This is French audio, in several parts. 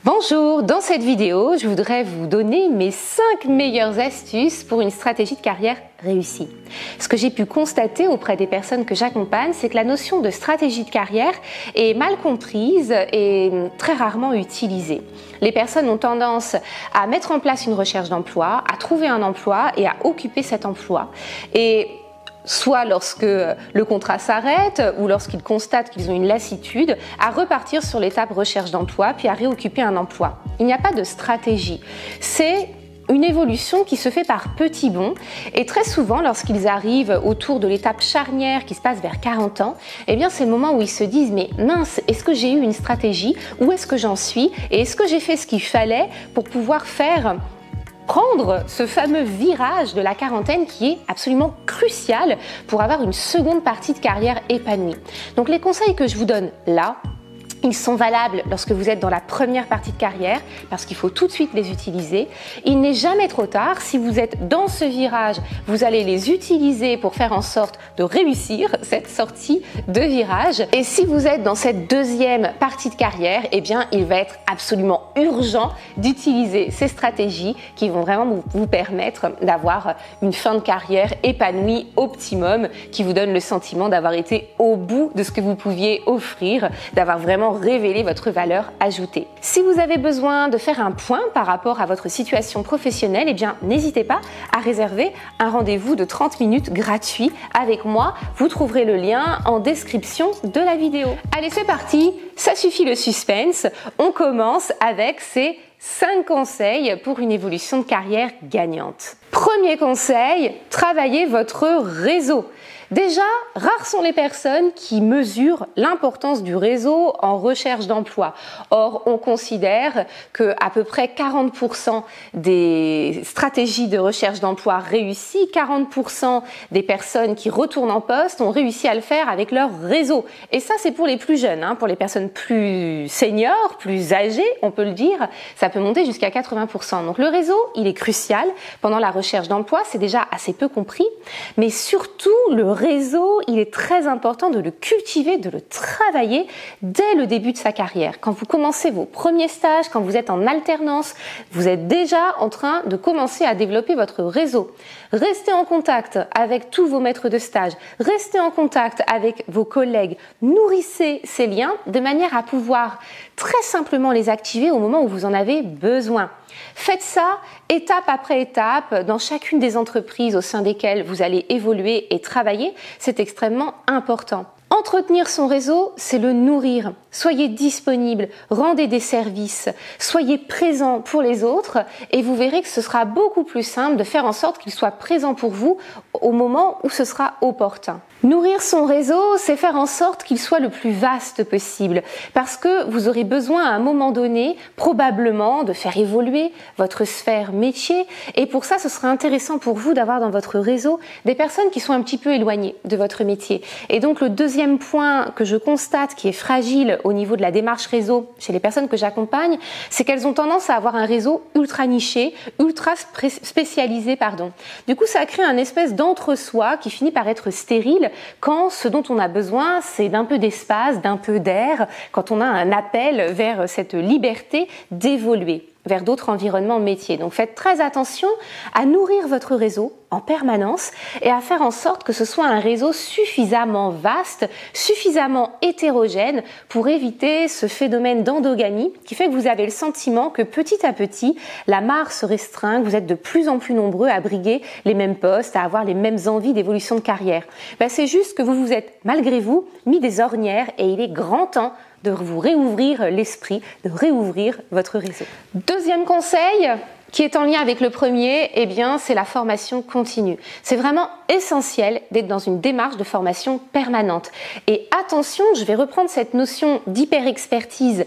Bonjour, dans cette vidéo, je voudrais vous donner mes 5 meilleures astuces pour une stratégie de carrière réussie. Ce que j'ai pu constater auprès des personnes que j'accompagne, c'est que la notion de stratégie de carrière est mal comprise et très rarement utilisée. Les personnes ont tendance à mettre en place une recherche d'emploi, à trouver un emploi et à occuper cet emploi. Et soit lorsque le contrat s'arrête ou lorsqu'ils constatent qu'ils ont une lassitude, à repartir sur l'étape recherche d'emploi puis à réoccuper un emploi. Il n'y a pas de stratégie. C'est une évolution qui se fait par petits bonds et très souvent lorsqu'ils arrivent autour de l'étape charnière qui se passe vers 40 ans, eh bien c'est le moment où ils se disent mais mince, est-ce que j'ai eu une stratégie? Où est-ce que j'en suis? Et est-ce que j'ai fait ce qu'il fallait pour pouvoir prendre ce fameux virage de la quarantaine qui est absolument crucial pour avoir une seconde partie de carrière épanouie. Donc les conseils que je vous donne là, ils sont valables lorsque vous êtes dans la première partie de carrière parce qu'il faut tout de suite les utiliser. Il n'est jamais trop tard. Si vous êtes dans ce virage, vous allez les utiliser pour faire en sorte de réussir cette sortie de virage. Et si vous êtes dans cette deuxième partie de carrière, eh bien, il va être absolument urgent d'utiliser ces stratégies qui vont vraiment vous permettre d'avoir une fin de carrière épanouie, optimum, qui vous donne le sentiment d'avoir été au bout de ce que vous pouviez offrir, d'avoir vraiment révéler votre valeur ajoutée. Si vous avez besoin de faire un point par rapport à votre situation professionnelle, eh bien n'hésitez pas à réserver un rendez-vous de 30 minutes gratuit avec moi. Vous trouverez le lien en description de la vidéo. Allez, c'est parti, ça suffit le suspense. On commence avec ces 5 conseils pour une évolution de carrière gagnante. Premier conseil, travaillez votre réseau. Déjà, rares sont les personnes qui mesurent l'importance du réseau en recherche d'emploi. Or, on considère que à peu près 40% des stratégies de recherche d'emploi réussies, 40% des personnes qui retournent en poste ont réussi à le faire avec leur réseau. Et ça, c'est pour les plus jeunes, pour les personnes plus seniors, plus âgées, on peut le dire, ça peut monter jusqu'à 80%. Donc le réseau, il est crucial pendant la recherche d'emploi, c'est déjà assez peu compris, mais surtout le réseau, il est très important de le cultiver, de le travailler dès le début de sa carrière. Quand vous commencez vos premiers stages, quand vous êtes en alternance, vous êtes déjà en train de commencer à développer votre réseau. Restez en contact avec tous vos maîtres de stage, restez en contact avec vos collègues, nourrissez ces liens de manière à pouvoir très simplement les activer au moment où vous en avez besoin. Faites ça étape après étape dans chacune des entreprises au sein desquelles vous allez évoluer et travailler, c'est extrêmement important. Entretenir son réseau, c'est le nourrir. Soyez disponible, rendez des services, soyez présent pour les autres et vous verrez que ce sera beaucoup plus simple de faire en sorte qu'ils soient présents pour vous au moment où ce sera opportun. Nourrir son réseau, c'est faire en sorte qu'il soit le plus vaste possible parce que vous aurez besoin à un moment donné probablement de faire évoluer votre sphère métier et pour ça ce sera intéressant pour vous d'avoir dans votre réseau des personnes qui sont un petit peu éloignées de votre métier. Et donc le deuxième point que je constate qui est fragile au niveau de la démarche réseau chez les personnes que j'accompagne, c'est qu'elles ont tendance à avoir un réseau ultra niché, ultra spécialisé. Du coup ça crée un espèce d'entre-soi qui finit par être stérile quand ce dont on a besoin, c'est d'un peu d'espace, d'un peu d'air, quand on a un appel vers cette liberté d'évoluer vers d'autres environnements métiers. Donc faites très attention à nourrir votre réseau en permanence et à faire en sorte que ce soit un réseau suffisamment vaste, suffisamment hétérogène pour éviter ce phénomène d'endogamie qui fait que vous avez le sentiment que petit à petit, la mare se restreint, que vous êtes de plus en plus nombreux à briguer les mêmes postes, à avoir les mêmes envies d'évolution de carrière. C'est juste que vous vous êtes, malgré vous, mis des ornières et il est grand temps de vous réouvrir l'esprit, de réouvrir votre réseau. Deuxième conseil, qui est en lien avec le premier, eh bien, c'est la formation continue. C'est vraiment essentiel d'être dans une démarche de formation permanente. Et attention, je vais reprendre cette notion d'hyper-expertise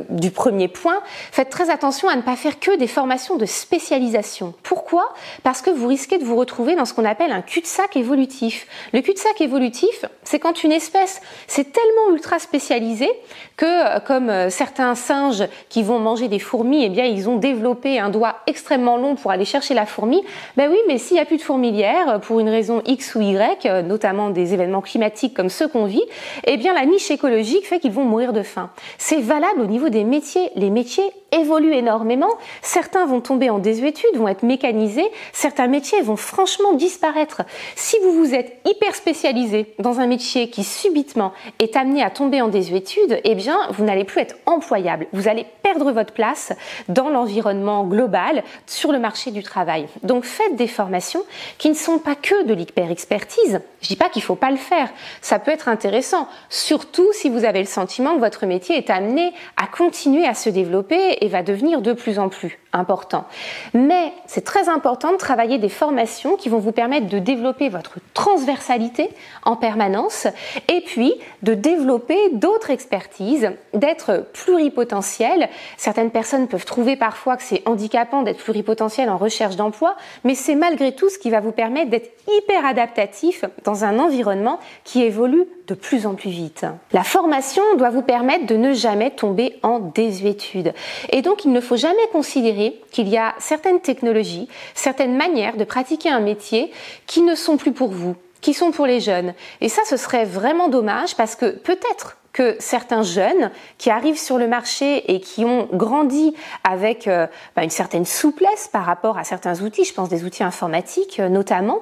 du premier point. Faites très attention à ne pas faire que des formations de spécialisation. Pourquoi? Parce que vous risquez de vous retrouver dans ce qu'on appelle un cul-de-sac évolutif. Le cul-de-sac évolutif, c'est quand une espèce c'est tellement ultra spécialisé que, comme certains singes qui vont manger des fourmis, eh bien, ils ont développé un doigt couloir extrêmement long pour aller chercher la fourmi. Ben oui, mais s'il n'y a plus de fourmilière, pour une raison X ou Y, notamment des événements climatiques comme ceux qu'on vit, eh bien la niche écologique fait qu'ils vont mourir de faim. C'est valable au niveau des métiers. Les métiers évoluent énormément. Certains vont tomber en désuétude, vont être mécanisés. Certains métiers vont franchement disparaître. Si vous vous êtes hyper spécialisé dans un métier qui subitement est amené à tomber en désuétude, eh bien, vous n'allez plus être employable. Vous allez perdre votre place dans l'environnement global, sur le marché du travail. Donc, faites des formations qui ne sont pas que de l'hyper-expertise. Je dis pas qu'il faut pas le faire. Ça peut être intéressant, surtout si vous avez le sentiment que votre métier est amené à continuer à se développer et va devenir de plus en plus important. Mais c'est très important de travailler des formations qui vont vous permettre de développer votre transversalité en permanence et puis de développer d'autres expertises, d'être pluripotentiel. Certaines personnes peuvent trouver parfois que c'est handicapant d'être pluripotentiel en recherche d'emploi, mais c'est malgré tout ce qui va vous permettre d'être hyper adaptatif dans un environnement qui évolue de plus en plus vite. La formation doit vous permettre de ne jamais tomber en désuétude. Et donc, il ne faut jamais considérer qu'il y a certaines technologies, certaines manières de pratiquer un métier qui ne sont plus pour vous, qui sont pour les jeunes. Et ça, ce serait vraiment dommage parce que peut-être que certains jeunes qui arrivent sur le marché et qui ont grandi avec une certaine souplesse par rapport à certains outils, je pense des outils informatiques notamment,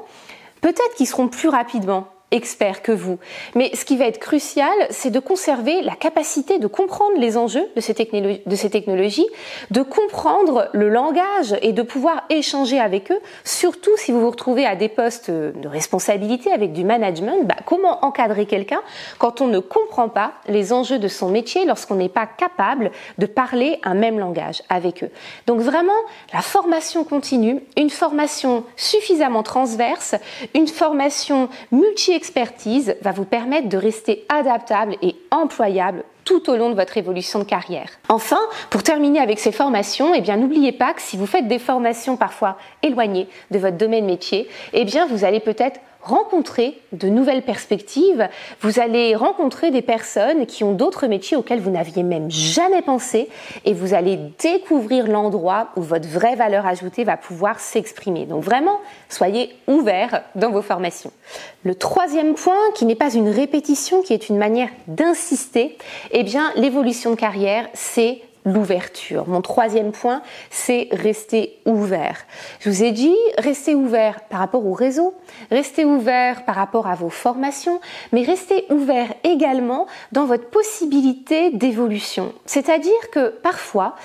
peut-être qu'ils seront plus rapidement experts que vous. Mais ce qui va être crucial, c'est de conserver la capacité de comprendre les enjeux de ces technologies, de comprendre le langage et de pouvoir échanger avec eux, surtout si vous vous retrouvez à des postes de responsabilité avec du management. Comment encadrer quelqu'un quand on ne comprend pas les enjeux de son métier, lorsqu'on n'est pas capable de parler un même langage avec eux. Donc vraiment, la formation continue, une formation suffisamment transverse, une formation multi-expertise va vous permettre de rester adaptable et employable tout au long de votre évolution de carrière. Enfin, pour terminer avec ces formations, eh bien, n'oubliez pas que si vous faites des formations parfois éloignées de votre domaine métier, eh bien, vous allez peut-être rencontrer de nouvelles perspectives, vous allez rencontrer des personnes qui ont d'autres métiers auxquels vous n'aviez même jamais pensé et vous allez découvrir l'endroit où votre vraie valeur ajoutée va pouvoir s'exprimer. Donc vraiment, soyez ouverts dans vos formations. Le troisième point, qui n'est pas une répétition, qui est une manière d'insister, eh bien, l'évolution de carrière, c'est l'ouverture. Mon troisième point, c'est rester ouvert. Je vous ai dit, restez ouvert par rapport au réseau, restez ouvert par rapport à vos formations, mais restez ouvert également dans votre possibilité d'évolution. C'est-à-dire que parfois,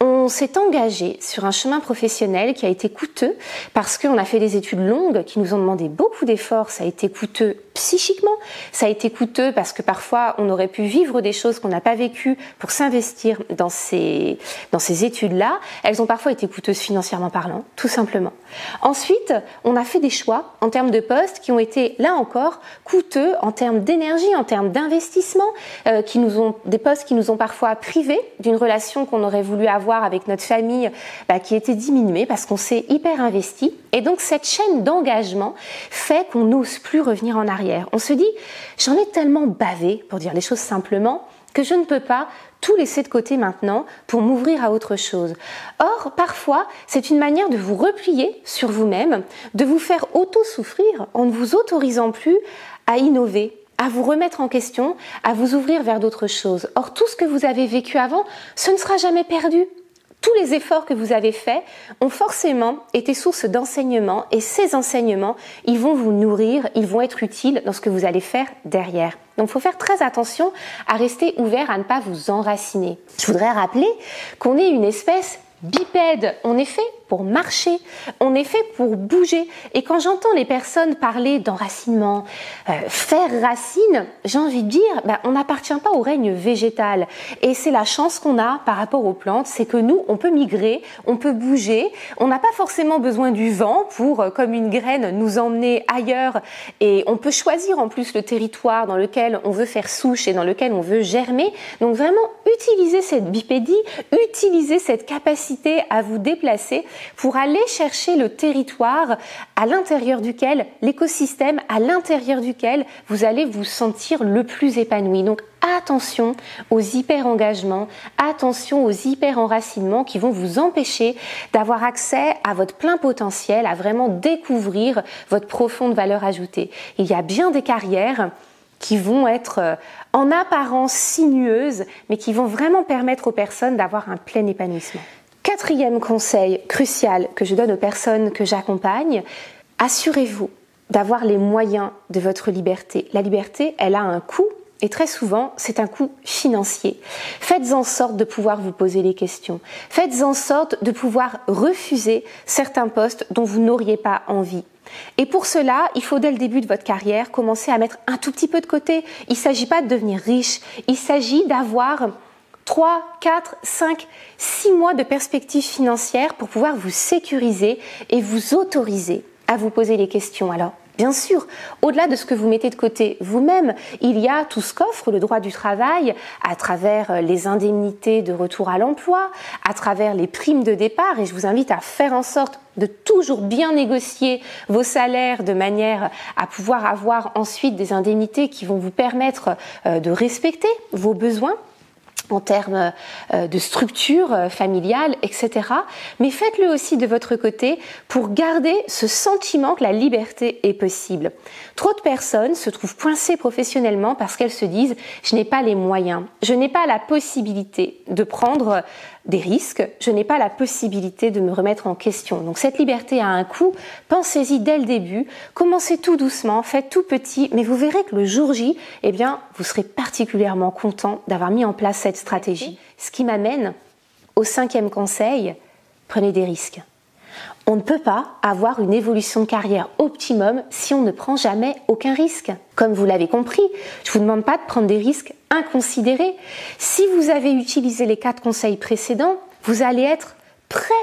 on s'est engagé sur un chemin professionnel qui a été coûteux parce qu'on a fait des études longues qui nous ont demandé beaucoup d'efforts. Ça a été coûteux psychiquement, ça a été coûteux parce que parfois on aurait pu vivre des choses qu'on n'a pas vécues pour s'investir dans ces études-là. Elles ont parfois été coûteuses financièrement parlant, tout simplement. Ensuite, on a fait des choix en termes de postes qui ont été, là encore, coûteux en termes d'énergie, en termes d'investissement, des postes qui nous ont parfois privés d'une relation qu'on aurait voulu avoir avec notre famille qui était diminuée parce qu'on s'est hyper investi. Et donc cette chaîne d'engagement fait qu'on n'ose plus revenir en arrière. On se dit, j'en ai tellement bavé, pour dire les choses simplement, que je ne peux pas tout laisser de côté maintenant pour m'ouvrir à autre chose. Or, parfois, c'est une manière de vous replier sur vous-même, de vous faire auto-souffrir en ne vous autorisant plus à innover, à vous remettre en question, à vous ouvrir vers d'autres choses. Or, tout ce que vous avez vécu avant, ce ne sera jamais perdu. Tous les efforts que vous avez faits ont forcément été source d'enseignements et ces enseignements, ils vont vous nourrir, ils vont être utiles dans ce que vous allez faire derrière. Donc, il faut faire très attention à rester ouvert, à ne pas vous enraciner. Je voudrais rappeler qu'on est une espèce bipède. On est fait pour marcher, on est fait pour bouger. Et quand j'entends les personnes parler d'enracinement, faire racine, j'ai envie de dire, on n'appartient pas au règne végétal. Et c'est la chance qu'on a par rapport aux plantes, c'est que nous, on peut migrer, on peut bouger, on n'a pas forcément besoin du vent pour, comme une graine, nous emmener ailleurs. Et on peut choisir en plus le territoire dans lequel on veut faire souche et dans lequel on veut germer. Donc vraiment, utilisez cette bipédie, utilisez cette capacité à vous déplacer pour aller chercher le territoire à l'intérieur duquel, l'écosystème à l'intérieur duquel vous allez vous sentir le plus épanoui. Donc attention aux hyper-engagements, attention aux hyper-enracinements qui vont vous empêcher d'avoir accès à votre plein potentiel, à vraiment découvrir votre profonde valeur ajoutée. Il y a bien des carrières qui vont être en apparence sinueuses, mais qui vont vraiment permettre aux personnes d'avoir un plein épanouissement. Quatrième conseil crucial que je donne aux personnes que j'accompagne, assurez-vous d'avoir les moyens de votre liberté. La liberté, elle a un coût. Et très souvent, c'est un coût financier. Faites en sorte de pouvoir vous poser les questions. Faites en sorte de pouvoir refuser certains postes dont vous n'auriez pas envie. Et pour cela, il faut dès le début de votre carrière commencer à mettre un tout petit peu de côté. Il ne s'agit pas de devenir riche, il s'agit d'avoir 3, 4, 5, 6 mois de perspective financière pour pouvoir vous sécuriser et vous autoriser à vous poser les questions. Alors, bien sûr, au-delà de ce que vous mettez de côté vous-même, il y a tout ce qu'offre le droit du travail à travers les indemnités de retour à l'emploi, à travers les primes de départ, et je vous invite à faire en sorte de toujours bien négocier vos salaires de manière à pouvoir avoir ensuite des indemnités qui vont vous permettre de respecter vos besoins en termes de structure familiale, etc. Mais faites-le aussi de votre côté pour garder ce sentiment que la liberté est possible. Trop de personnes se trouvent coincées professionnellement parce qu'elles se disent « je n'ai pas les moyens, je n'ai pas la possibilité de prendre des risques, je n'ai pas la possibilité de me remettre en question ». Donc cette liberté a un coût, pensez-y dès le début, commencez tout doucement, faites tout petit, mais vous verrez que le jour J, eh bien, vous serez particulièrement content d'avoir mis en place cette stratégie. Ce qui m'amène au 5e conseil, prenez des risques. On ne peut pas avoir une évolution de carrière optimum si on ne prend jamais aucun risque. Comme vous l'avez compris, je ne vous demande pas de prendre des risques inconsidérés. Si vous avez utilisé les 4 conseils précédents, vous allez être prêt.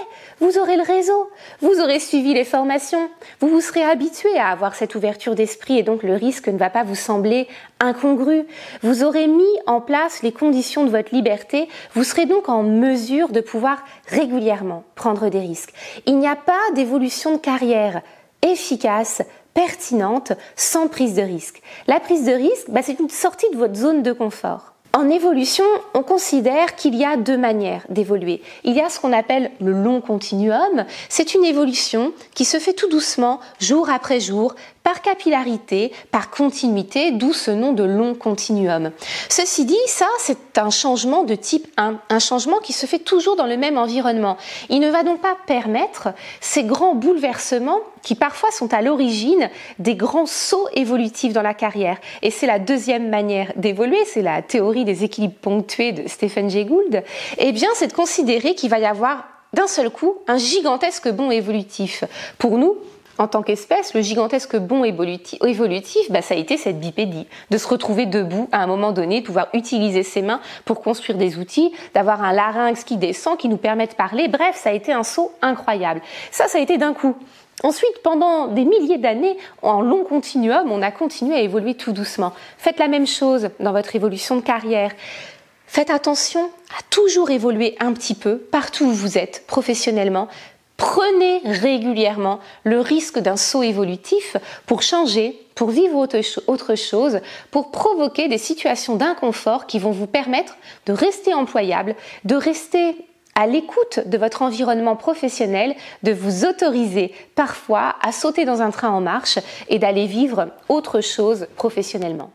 Vous aurez le réseau, vous aurez suivi les formations, vous vous serez habitué à avoir cette ouverture d'esprit et donc le risque ne va pas vous sembler incongru. Vous aurez mis en place les conditions de votre liberté, vous serez donc en mesure de pouvoir régulièrement prendre des risques. Il n'y a pas d'évolution de carrière efficace, pertinente, sans prise de risque. La prise de risque, c'est une sortie de votre zone de confort. En évolution, on considère qu'il y a 2 manières d'évoluer. Il y a ce qu'on appelle le long continuum. C'est une évolution qui se fait tout doucement, jour après jour, par capillarité, par continuité, d'où ce nom de long continuum. Ceci dit, ça, c'est un changement de type 1, un changement qui se fait toujours dans le même environnement. Il ne va donc pas permettre ces grands bouleversements qui parfois sont à l'origine des grands sauts évolutifs dans la carrière. Et c'est la 2e manière d'évoluer, c'est la théorie des équilibres ponctués de Stephen Jay Gould. Eh bien, c'est de considérer qu'il va y avoir d'un seul coup un gigantesque bond évolutif. Pour nous, en tant qu'espèce, le gigantesque bond évolutif, ça a été cette bipédie, de se retrouver debout à un moment donné, de pouvoir utiliser ses mains pour construire des outils, d'avoir un larynx qui descend, qui nous permet de parler. Bref, ça a été un saut incroyable. Ça a été d'un coup. Ensuite, pendant des milliers d'années, en long continuum, on a continué à évoluer tout doucement. Faites la même chose dans votre évolution de carrière. Faites attention à toujours évoluer un petit peu, partout où vous êtes, professionnellement. Prenez régulièrement le risque d'un saut évolutif pour changer, pour vivre autre chose, pour provoquer des situations d'inconfort qui vont vous permettre de rester employable, de rester à l'écoute de votre environnement professionnel, de vous autoriser parfois à sauter dans un train en marche et d'aller vivre autre chose professionnellement.